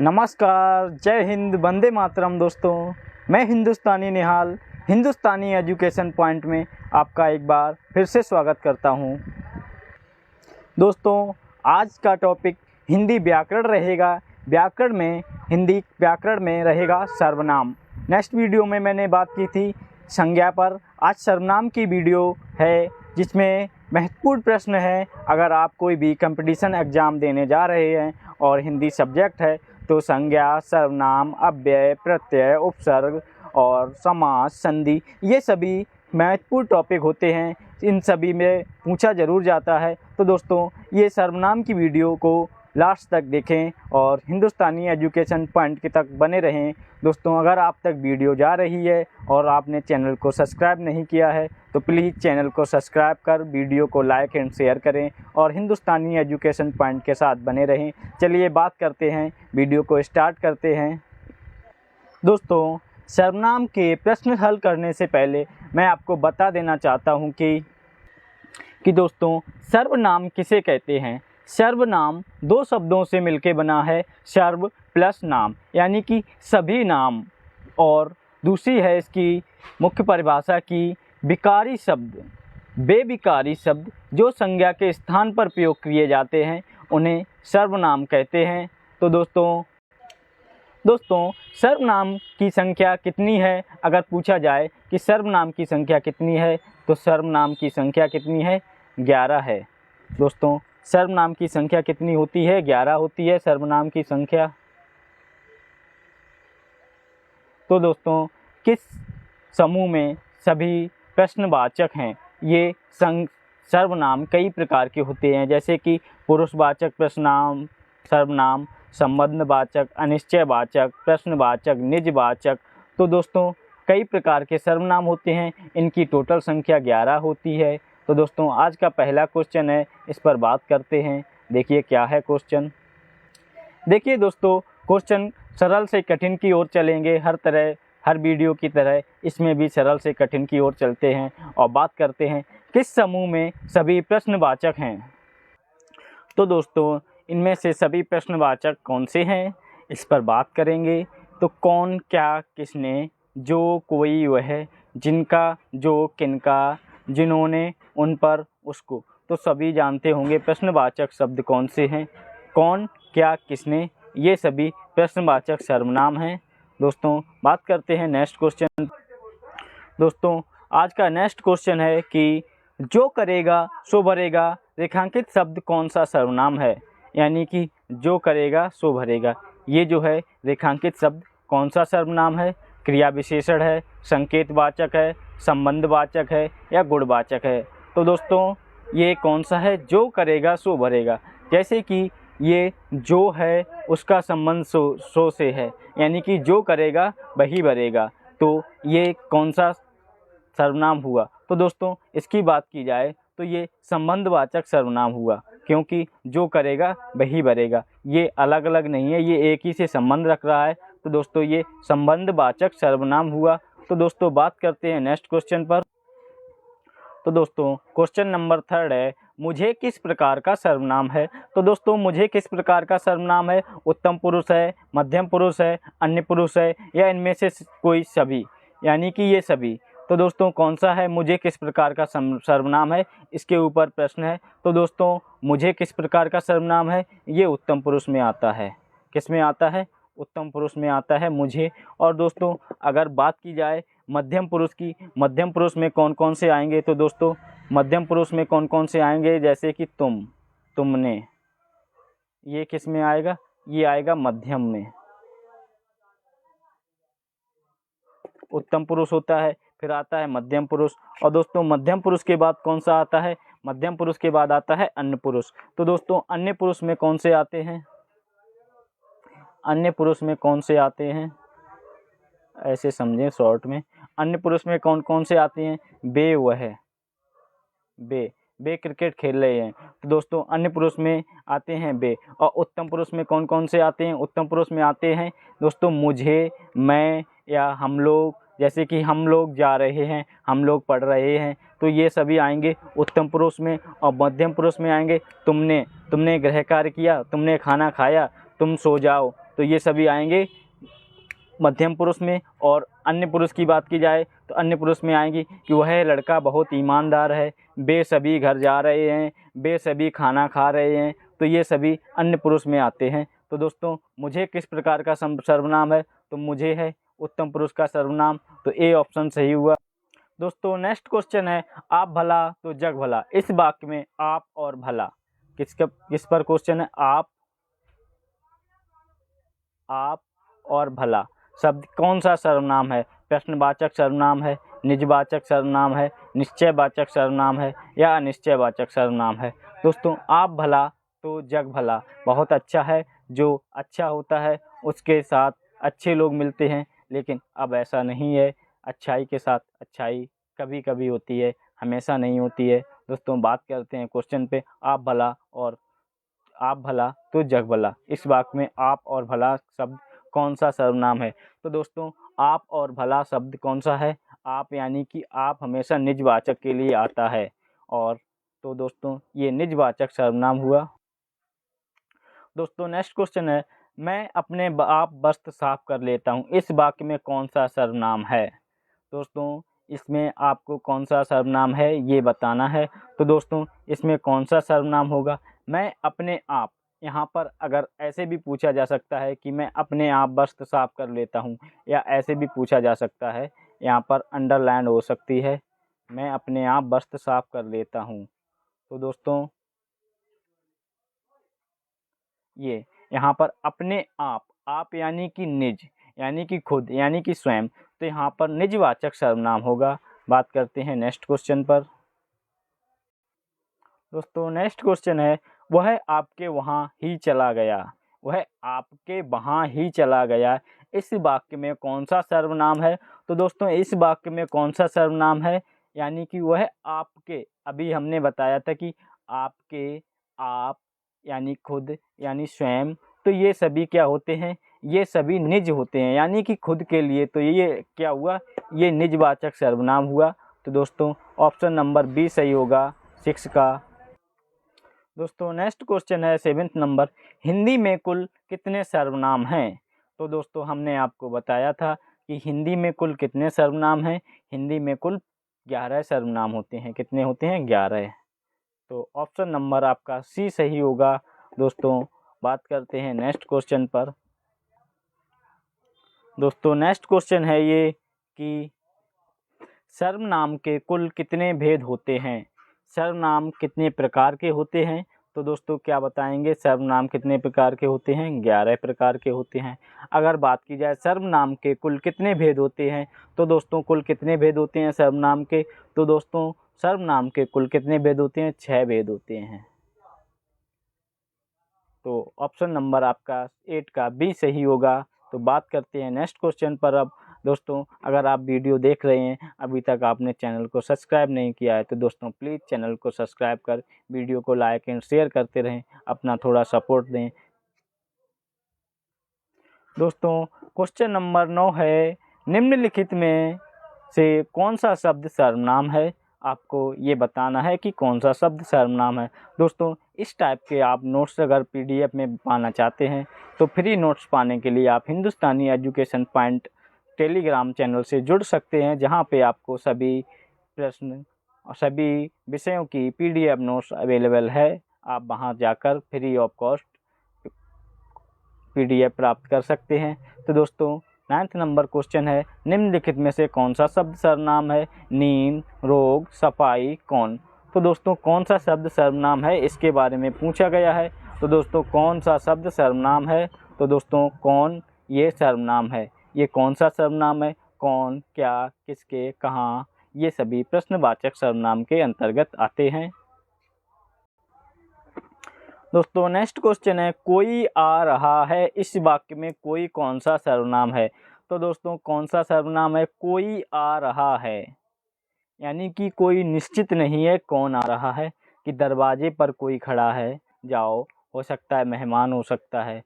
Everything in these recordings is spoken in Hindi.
नमस्कार, जय हिंद, वंदे मातरम। दोस्तों, मैं हिंदुस्तानी निहाल हिंदुस्तानी एजुकेशन पॉइंट में आपका एक बार फिर से स्वागत करता हूं। दोस्तों, आज का टॉपिक हिंदी व्याकरण रहेगा। हिंदी व्याकरण में रहेगा सर्वनाम। नेक्स्ट वीडियो में मैंने बात की थी संज्ञा पर। आज सर्वनाम की वीडियो है जिसमें महत्वपूर्ण प्रश्न है। अगर आप कोई भी कंपटीशन एग्ज़ाम देने जा रहे हैं और हिंदी सब्जेक्ट है तो संज्ञा, सर्वनाम, अव्यय, प्रत्यय, उपसर्ग और समास, संधि, ये सभी महत्वपूर्ण टॉपिक होते हैं। इन सभी में पूछा ज़रूर जाता है। तो दोस्तों, ये सर्वनाम की वीडियो को लास्ट तक देखें और हिंदुस्तानी एजुकेशन पॉइंट के तक बने रहें। दोस्तों, अगर आप तक वीडियो जा रही है और आपने चैनल को सब्सक्राइब नहीं किया है तो प्लीज़ चैनल को सब्सक्राइब कर वीडियो को लाइक एंड शेयर करें और हिंदुस्तानी एजुकेशन पॉइंट के साथ बने रहें। चलिए बात करते हैं, वीडियो को स्टार्ट करते हैं। दोस्तों, सर्वनाम के प्रश्न हल करने से पहले मैं आपको बता देना चाहता हूं कि दोस्तों, सर्वनाम किसे कहते हैं। सर्वनाम दो शब्दों से मिलकर बना है, सर्व प्लस नाम, यानी कि सभी नाम, और दूसरी है इसकी मुख्य परिभाषा की विकारी शब्द। बेविकारी शब्द जो संज्ञा के स्थान पर प्रयोग किए जाते हैं उन्हें सर्वनाम कहते हैं। तो दोस्तों, सर्वनाम की संख्या कितनी है। अगर पूछा जाए कि सर्वनाम की संख्या कितनी है तो सर्वनाम की संख्या कितनी है, 11 है। दोस्तों, सर्वनाम की संख्या कितनी होती है, 11 होती है सर्वनाम की संख्या। तो दोस्तों, किस समूह में सभी प्रश्नवाचक हैं। ये सर्वनाम कई प्रकार के होते हैं, जैसे कि पुरुषवाचक प्रश्ननाम सर्वनाम, संबंधवाचक, अनिश्चयवाचक, प्रश्नवाचक, निजवाचक। तो दोस्तों, कई प्रकार के सर्वनाम होते हैं। इनकी टोटल संख्या 11 होती है। तो दोस्तों, आज का पहला क्वेश्चन है, इस पर बात करते हैं। देखिए क्या है क्वेश्चन। देखिए दोस्तों, क्वेश्चन सरल से कठिन की ओर चलेंगे। हर वीडियो की तरह इसमें भी सरल से कठिन की ओर चलते हैं और बात करते हैं किस समूह में सभी प्रश्नवाचक हैं। तो दोस्तों, इनमें से सभी प्रश्नवाचक कौन से हैं, इस पर बात करेंगे। तो कौन, क्या, किसने, जो, कोई, वह, जिनका, जो, किनका, जिन्होंने, उन पर, उसको। तो सभी जानते होंगे प्रश्नवाचक शब्द कौन से हैं। कौन, क्या, किसने, ये सभी प्रश्नवाचक सर्वनाम हैं। दोस्तों, बात करते हैं नेक्स्ट क्वेश्चन। दोस्तों, आज का नेक्स्ट क्वेश्चन है कि जो करेगा सो भरेगा रेखांकित शब्द कौन सा सर्वनाम है। यानी कि जो करेगा सो भरेगा, ये जो है रेखांकित शब्द कौन सा सर्वनाम है। क्रिया विशेषण है, संकेतवाचक है, संबंधवाचक है या गुणवाचक है। तो दोस्तों, ये कौन सा है, जो करेगा सो भरेगा। जैसे कि ये जो है उसका संबंध सो से है, यानी कि जो करेगा वही भरेगा। तो ये कौन सा सर्वनाम हुआ। तो दोस्तों, इसकी बात की जाए तो ये संबंधवाचक सर्वनाम हुआ, क्योंकि जो करेगा वही भरेगा। ये अलग अलग नहीं है, ये एक ही से संबंध रख रहा है। तो दोस्तों, ये संबंधवाचक सर्वनाम हुआ। तो दोस्तों, बात करते हैं नेक्स्ट क्वेश्चन पर। तो दोस्तों, क्वेश्चन नंबर 3 है, मुझे किस प्रकार का सर्वनाम है। तो दोस्तों, मुझे किस प्रकार का सर्वनाम है। उत्तम पुरुष है, मध्यम पुरुष है, अन्य पुरुष है या इनमें से कोई सभी, यानी कि ये सभी। तो दोस्तों, कौन सा है, मुझे किस प्रकार का सर्वनाम है, इसके ऊपर प्रश्न है। तो दोस्तों, मुझे किस प्रकार का सर्वनाम है, ये उत्तम पुरुष में आता है। किस में आता है, उत्तम पुरुष में आता है मुझे। और दोस्तों, अगर बात की जाए मध्यम पुरुष की, मध्यम पुरुष में कौन कौन से आएंगे। तो दोस्तों, मध्यम पुरुष में कौन कौन से आएंगे, जैसे कि तुम, तुमने, ये किस में आएगा, ये आएगा मध्यम में। उत्तम पुरुष होता है, फिर आता है मध्यम पुरुष। और दोस्तों, मध्यम पुरुष के बाद कौन सा आता है, मध्यम पुरुष के बाद आता है अन्य पुरुष। तो दोस्तों, अन्य पुरुष में कौन से आते हैं, अन्य पुरुष में कौन से आते हैं, ऐसे समझें शॉर्ट में। अन्य पुरुष में कौन कौन से आते हैं, बे, वह, बे क्रिकेट खेल रहे हैं। तो दोस्तों, अन्य पुरुष में आते हैं बे। और उत्तम पुरुष में कौन कौन से आते हैं, उत्तम पुरुष में आते हैं दोस्तों मुझे, मैं या हम लोग। जैसे कि हम लोग जा रहे हैं, हम लोग पढ़ रहे हैं। तो ये सभी आएंगे उत्तम पुरुष में। और मध्यम पुरुष में आएंगे तुमने, तुमने गृह कार्य किया, तुमने खाना खाया, तुम सो जाओ। तो ये सभी आएंगे मध्यम पुरुष में। और अन्य पुरुष की बात की जाए तो अन्य पुरुष में आएंगी कि वह लड़का बहुत ईमानदार है, वे सभी घर जा रहे हैं, वे सभी खाना खा रहे हैं, तो ये सभी अन्य पुरुष में आते हैं। तो दोस्तों मुझे किस प्रकार का सर्वनाम है, तो मुझे है उत्तम पुरुष का सर्वनाम, तो ए ऑप्शन सही हुआ। दोस्तों नेक्स्ट क्वेश्चन है आप भला तो जग भला। इस वाक्य में आप और भला किस पर क्वेश्चन है। आप और भला शब्द कौन सा सर्वनाम है, प्रश्नवाचक सर्वनाम है, निजवाचक सर्वनाम है, निश्चयवाचक सर्वनाम है या अनिश्चयवाचक सर्वनाम है। दोस्तों आप भला तो जग भला बहुत अच्छा है, जो अच्छा होता है उसके साथ अच्छे लोग मिलते हैं, लेकिन अब ऐसा नहीं है। अच्छाई के साथ अच्छाई कभी कभी होती है, हमेशा नहीं होती है। दोस्तों बात करते हैं क्वेश्चन पे, आप भला तो जग भला। इस वाक्य में आप और भला शब्द कौन सा सर्वनाम है। तो दोस्तों आप और भला शब्द कौन सा है, आप यानी कि आप हमेशा निजवाचक के लिए आता है, और तो दोस्तों ये निजवाचक सर्वनाम हुआ। दोस्तों नेक्स्ट क्वेश्चन है मैं अपने आप वस्त्र साफ कर लेता हूँ। इस वाक्य में कौन सा सर्वनाम है। दोस्तों इसमें आपको कौन सा सर्वनाम है ये बताना है। तो दोस्तों इसमें कौन सा सर्वनाम होगा, मैं अपने आप। यहाँ पर अगर ऐसे भी पूछा जा सकता है कि मैं अपने आप वस्त्र साफ कर लेता हूँ, या ऐसे भी पूछा जा सकता है, यहाँ पर अंडरलाइन हो सकती है, मैं अपने आप वस्त्र साफ कर लेता हूँ। तो दोस्तों ये यहाँ पर अपने आप यानी कि निज, यानी कि खुद, यानी कि स्वयं, तो यहाँ पर निजवाचक सर्वनाम होगा। बात करते हैं नेक्स्ट क्वेश्चन पर। दोस्तों नेक्स्ट क्वेश्चन है वह आपके वहाँ ही चला गया। वह आपके वहाँ ही चला गया, इस वाक्य में कौन सा सर्वनाम है। तो दोस्तों इस वाक्य में कौन सा सर्वनाम है, यानी कि वह आपके, अभी हमने बताया था कि आपके, आप यानी खुद यानी स्वयं, तो ये सभी क्या होते हैं, ये सभी निज होते हैं, यानी कि खुद के लिए। तो ये क्या हुआ, ये निजवाचक सर्वनाम हुआ। तो दोस्तों ऑप्शन नंबर बी सही होगा 6 का। दोस्तों नेक्स्ट क्वेश्चन है 7th नंबर, हिंदी में कुल कितने सर्वनाम हैं। तो दोस्तों हमने आपको बताया था कि हिंदी में कुल कितने सर्वनाम हैं। हिंदी में कुल 11 सर्वनाम होते हैं। कितने होते हैं, 11। तो ऑप्शन नंबर आपका सी सही होगा। दोस्तों बात करते हैं नेक्स्ट क्वेश्चन पर। दोस्तों नेक्स्ट क्वेश्चन है ये कि सर्वनाम के कुल कितने भेद होते हैं। सर्वनाम कितने प्रकार के होते हैं। तो दोस्तों क्या बताएंगे, सर्वनाम कितने प्रकार के होते हैं, 11 प्रकार के होते हैं। अगर बात की जाए सर्वनाम के कुल कितने भेद होते हैं, तो दोस्तों कुल कितने भेद होते हैं सर्वनाम के। तो दोस्तों सर्वनाम के कुल कितने भेद होते हैं, 6 भेद होते हैं। तो ऑप्शन नंबर आपका 8 का बी सही होगा। तो बात करते हैं नेक्स्ट क्वेश्चन पर। अब दोस्तों अगर आप वीडियो देख रहे हैं, अभी तक आपने चैनल को सब्सक्राइब नहीं किया है, तो दोस्तों प्लीज़ चैनल को सब्सक्राइब कर वीडियो को लाइक एंड शेयर करते रहें, अपना थोड़ा सपोर्ट दें। दोस्तों क्वेश्चन नंबर 9 है निम्नलिखित में से कौन सा शब्द सर्वनाम है। आपको ये बताना है कि कौन सा शब्द सर्वनाम है। दोस्तों इस टाइप के आप नोट्स अगर पीडीएफ में पाना चाहते हैं, तो फ्री नोट्स पाने के लिए आप हिंदुस्तानी एजुकेशन पॉइंट टेलीग्राम चैनल से जुड़ सकते हैं, जहां पे आपको सभी प्रश्न और सभी विषयों की पीडीएफ नोट्स अवेलेबल है। आप वहां जाकर फ्री ऑफ कॉस्ट पीडीएफ प्राप्त कर सकते हैं। तो दोस्तों 9th नंबर क्वेश्चन है निम्नलिखित में से कौन सा शब्द सर्वनाम है, नींद, रोग, सफाई, कौन। तो दोस्तों कौन सा शब्द सर्वनाम है इसके बारे में पूछा गया है। तो दोस्तों कौन सा शब्द सर्वनाम है, तो दोस्तों कौन ये सर्वनाम है। ये कौन सा सर्वनाम है, कौन, क्या, किसके, कहाँ, ये सभी प्रश्नवाचक सर्वनाम के अंतर्गत आते हैं। दोस्तों नेक्स्ट क्वेश्चन है कोई आ रहा है, इस वाक्य में कोई कौन सा सर्वनाम है। तो दोस्तों कौन सा सर्वनाम है, कोई आ रहा है, यानी कि कोई निश्चित नहीं है कौन आ रहा है, कि दरवाजे पर कोई खड़ा है, जाओ, हो सकता है मेहमान हो सकता है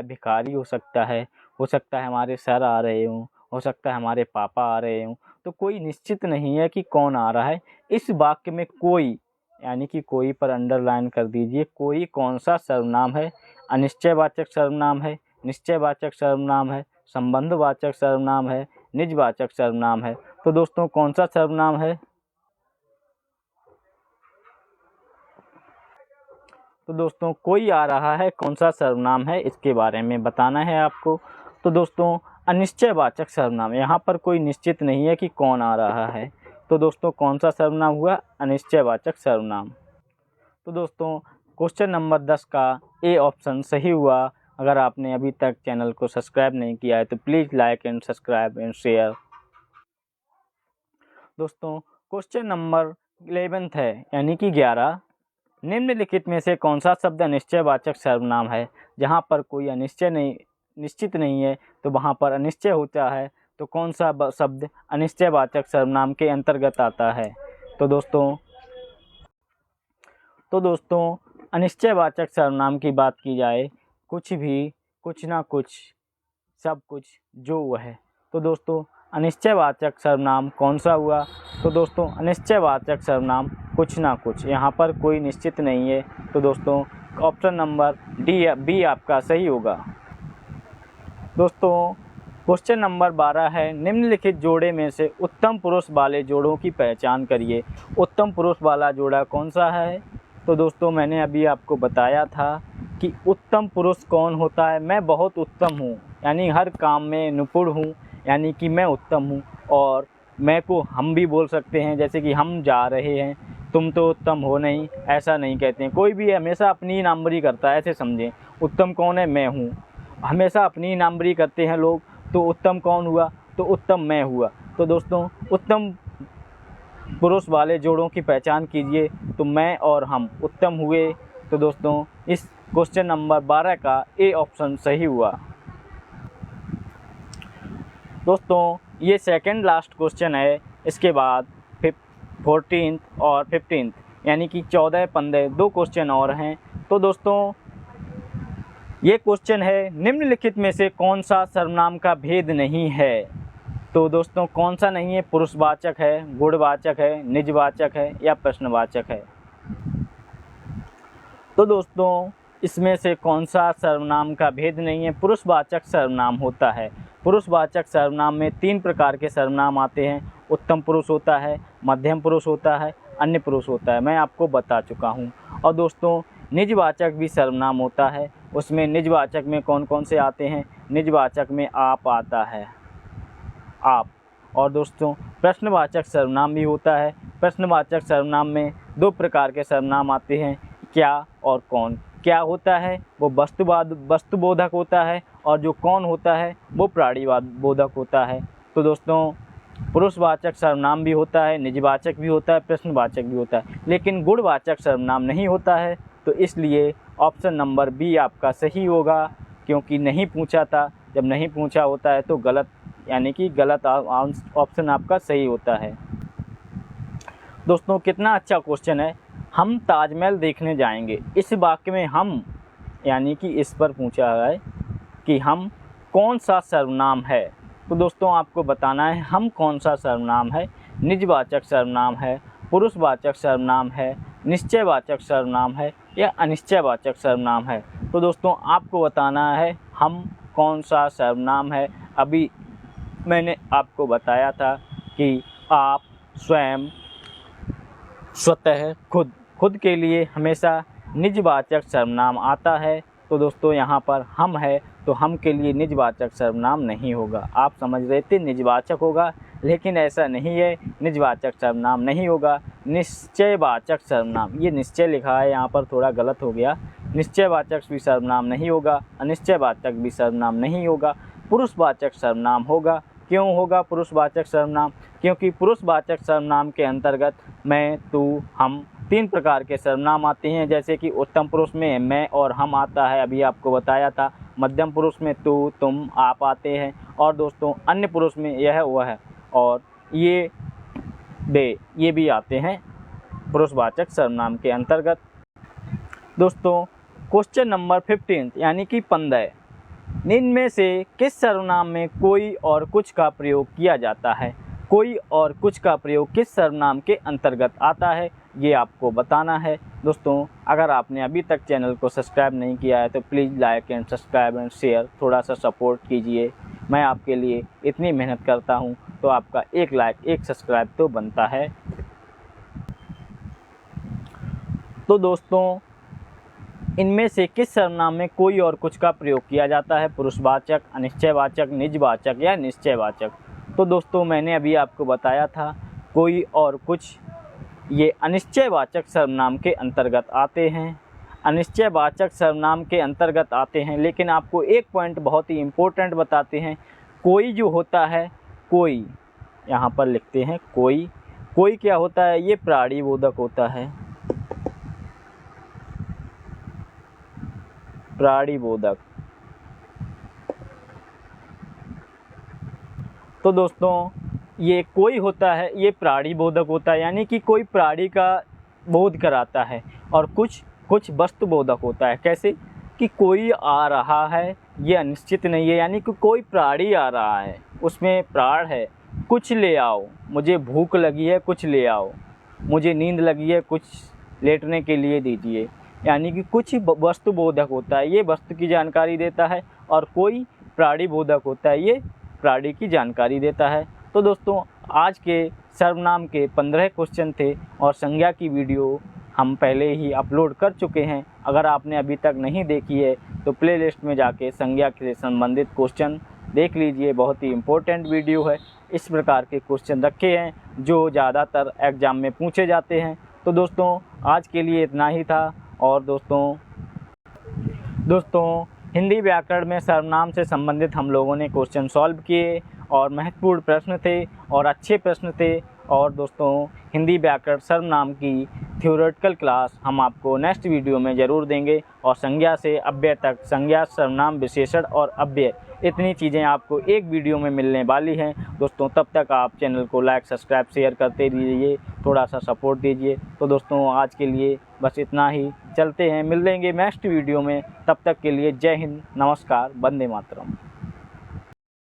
भिखारी हो सकता है हमारे सर आ रहे हों, हो सकता है हमारे पापा आ रहे हों। तो कोई निश्चित नहीं है कि कौन आ रहा है। इस वाक्य में कोई, यानी कि कोई पर अंडरलाइन कर दीजिए, कोई कौन सा सर्वनाम है, अनिश्चयवाचक सर्वनाम है, निश्चयवाचक सर्वनाम है, संबंधवाचक सर्वनाम है, निजवाचक सर्वनाम है। तो दोस्तों कौन सा सर्वनाम है? तो दोस्तों कोई आ रहा है, कौन सा सर्वनाम है इसके बारे में बताना है आपको। तो दोस्तों अनिश्चयवाचक सर्वनाम, यहाँ पर कोई निश्चित नहीं है कि कौन आ रहा है। तो दोस्तों कौन सा सर्वनाम हुआ? अनिश्चयवाचक सर्वनाम। तो दोस्तों क्वेश्चन नंबर 10 का ए ऑप्शन सही हुआ। अगर आपने अभी तक चैनल को सब्सक्राइब नहीं किया है तो please like and subscribe and share. दोस्तों क्वेश्चन नंबर 11 है, यानी कि 11। निम्नलिखित में से कौन सा शब्द अनिश्चयवाचक सर्वनाम है? जहाँ पर कोई निश्चित नहीं है तो वहाँ पर अनिश्चय होता है। तो कौन सा शब्द अनिश्चयवाचक सर्वनाम के अंतर्गत आता है? तो दोस्तों अनिश्चयवाचक सर्वनाम की बात की जाए, कुछ भी, कुछ ना कुछ, सब कुछ, जो वह है। तो दोस्तों अनिश्चयवाचक सर्वनाम कौन सा हुआ? तो दोस्तों अनिश्चयवाचक सर्वनाम कुछ ना कुछ, यहाँ पर कोई निश्चित नहीं है। तो दोस्तों ऑप्शन नंबर बी आपका सही होगा। दोस्तों क्वेश्चन नंबर 12 है, निम्नलिखित जोड़े में से उत्तम पुरुष वाले जोड़ों की पहचान करिए। उत्तम पुरुष वाला जोड़ा कौन सा है? तो दोस्तों मैंने अभी आपको बताया था कि उत्तम पुरुष कौन होता है। मैं बहुत उत्तम हूँ, यानी हर काम में निपुण हूँ, यानी कि मैं उत्तम हूँ। और मैं को हम भी बोल सकते हैं, जैसे कि हम जा रहे हैं, तुम तो उत्तम हो नहीं, ऐसा नहीं कहते हैं। कोई भी हमेशा अपनी नामबरी करता है, ऐसे समझें। उत्तम कौन है? मैं हूँ। हमेशा अपनी नामबरी करते हैं लोग, तो उत्तम कौन हुआ? तो उत्तम मैं हुआ। तो दोस्तों उत्तम पुरुष वाले जोड़ों की पहचान कीजिए। तो मैं और हम उत्तम हुए। तो दोस्तों इस क्वेश्चन नंबर 12 का ए ऑप्शन सही हुआ। दोस्तों ये सेकंड लास्ट क्वेश्चन है। इसके बाद 14th और 15th, यानी कि 14, 15 दो क्वेश्चन और हैं। तो दोस्तों ये क्वेश्चन है, निम्नलिखित में से कौन सा सर्वनाम का भेद नहीं है? तो दोस्तों कौन सा नहीं है? पुरुषवाचक है, गुणवाचक है, निजवाचक है या प्रश्नवाचक है? तो दोस्तों इसमें से कौन सा सर्वनाम का भेद नहीं है? पुरुषवाचक सर्वनाम होता है। पुरुषवाचक सर्वनाम में 3 प्रकार के सर्वनाम आते हैं। उत्तम पुरुष होता है, मध्यम पुरुष होता है, अन्य पुरुष होता है, मैं आपको बता चुका हूँ। और दोस्तों निजवाचक भी सर्वनाम होता है। उसमें निजवाचक में कौन कौन से आते हैं? निजवाचक में आप आता है, आप। और दोस्तों प्रश्नवाचक सर्वनाम भी होता है। प्रश्नवाचक सर्वनाम में 2 प्रकार के सर्वनाम आते हैं, क्या और कौन। क्या होता है? वो वस्तुबोधक होता है, और जो कौन होता है वो प्राणीवाचक होता है। तो दोस्तों पुरुषवाचक सर्वनाम भी होता है, निजवाचक भी होता है, प्रश्नवाचक भी होता है, लेकिन गुणवाचक सर्वनाम नहीं होता है। तो इसलिए ऑप्शन नंबर बी आपका सही होगा, क्योंकि नहीं पूछा था। जब नहीं पूछा होता है तो गलत, यानी कि गलत ऑप्शन आपका सही होता है। दोस्तों कितना अच्छा क्वेश्चन है। हम ताजमहल देखने जाएंगे। इस वाक्य में हम, यानी कि इस पर पूछा है कि हम कौन सा सर्वनाम है। तो दोस्तों आपको बताना है हम कौन सा सर्वनाम है। निजवाचक सर्वनाम है, पुरुषवाचक सर्वनाम है, निश्चयवाचक सर्वनाम है या अनिश्चयवाचक सर्वनाम है। तो दोस्तों आपको बताना है हम कौन सा सर्वनाम है। अभी मैंने आपको बताया था कि आप, स्वयं, स्वतः, खुद के लिए हमेशा निजवाचक सर्वनाम आता है। तो दोस्तों यहाँ पर हम है, तो हम के लिए निजवाचक सर्वनाम नहीं होगा। आप समझ रहे थे निजवाचक होगा, लेकिन ऐसा नहीं है, निजवाचक सर्वनाम नहीं होगा। निश्चयवाचक सर्वनाम, ये निश्चय लिखा है यहाँ पर, थोड़ा गलत हो गया। निश्चयवाचक भी सर्वनाम नहीं होगा, अनिश्चयवाचक भी सर्वनाम नहीं होगा, पुरुषवाचक सर्वनाम होगा। क्यों होगा पुरुषवाचक सर्वनाम? क्योंकि पुरुषवाचक सर्वनाम के अंतर्गत मैं, तू, हम 3 प्रकार के सर्वनाम आते हैं। जैसे कि उत्तम पुरुष में मैं और हम आता है, अभी आपको बताया था। मध्यम पुरुष में तू, तुम, आप आते हैं। और दोस्तों अन्य पुरुष में यह, वह और ये, वे, ये भी आते हैं पुरुषवाचक सर्वनाम के अंतर्गत। दोस्तों क्वेश्चन नंबर 15 यानी कि 15, इनमें से किस सर्वनाम में कोई और कुछ का प्रयोग किया जाता है? कोई और कुछ का प्रयोग किस सर्वनाम के अंतर्गत आता है? ये आपको बताना है। दोस्तों अगर आपने अभी तक चैनल को सब्सक्राइब नहीं किया है तो please like and subscribe and share, थोड़ा सा सपोर्ट कीजिए। मैं आपके लिए इतनी मेहनत करता हूँ तो आपका एक लाइक एक सब्सक्राइब तो बनता है। तो दोस्तों इनमें से किस सर्वनाम में कोई और कुछ का प्रयोग किया जाता है? पुरुषवाचक, अनिश्चयवाचक, निजवाचक या निश्चयवाचक। तो दोस्तों मैंने अभी आपको बताया था कोई और कुछ ये अनिश्चयवाचक सर्वनाम के अंतर्गत आते हैं, अनिश्चयवाचक सर्वनाम के अंतर्गत आते हैं। लेकिन आपको एक पॉइंट बहुत ही इम्पोर्टेंट बताते हैं, कोई जो होता है, कोई यहाँ पर लिखते हैं कोई, कोई क्या होता है? ये प्राणिबोधक होता है, प्राणिबोधक। तो दोस्तों ये कोई होता है, ये प्राणिबोधक होता है, यानी कि कोई प्राणी का बोध कराता है। और कुछ वस्तुबोधक होता है। कैसे कि कोई आ रहा है, ये अनिश्चित नहीं है, यानी कि कोई प्राणी आ रहा है, उसमें प्राण है। कुछ ले आओ, मुझे भूख लगी है, कुछ ले आओ, मुझे नींद लगी है, कुछ लेटने के लिए दीजिए, यानी कि कुछ वस्तुबोधक होता है, ये वस्तु की जानकारी देता है। और कोई प्राणिबोधक होता है, ये प्राणी की जानकारी देता है। तो दोस्तों आज के सर्वनाम के 15 क्वेश्चन थे और संज्ञा की वीडियो हम पहले ही अपलोड कर चुके हैं। अगर आपने अभी तक नहीं देखी है तो प्लेलिस्ट में जाके संज्ञा से संबंधित क्वेश्चन देख लीजिए, बहुत ही इम्पोर्टेंट वीडियो है। इस प्रकार के क्वेश्चन रखे हैं जो ज़्यादातर एग्ज़ाम में पूछे जाते हैं। तो दोस्तों आज के लिए इतना ही था। और दोस्तों हिंदी व्याकरण में सर्वनाम से संबंधित हम लोगों ने क्वेश्चन सॉल्व किए और महत्वपूर्ण प्रश्न थे और अच्छे प्रश्न थे। और दोस्तों हिंदी व्याकरण सर्वनाम की थ्योरेटिकल क्लास हम आपको नेक्स्ट वीडियो में ज़रूर देंगे। और संज्ञा से अव्यय तक, संज्ञा, सर्वनाम, विशेषण और अव्यय, इतनी चीज़ें आपको एक वीडियो में मिलने वाली हैं। दोस्तों तब तक आप चैनल को लाइक, सब्सक्राइब, शेयर करते रहिए, थोड़ा सा सपोर्ट दीजिए। तो दोस्तों आज के लिए बस इतना ही, चलते हैं, मिल लेंगे नेक्स्ट वीडियो में। तब तक के लिए जय हिंद, नमस्कार, वंदे मातरम।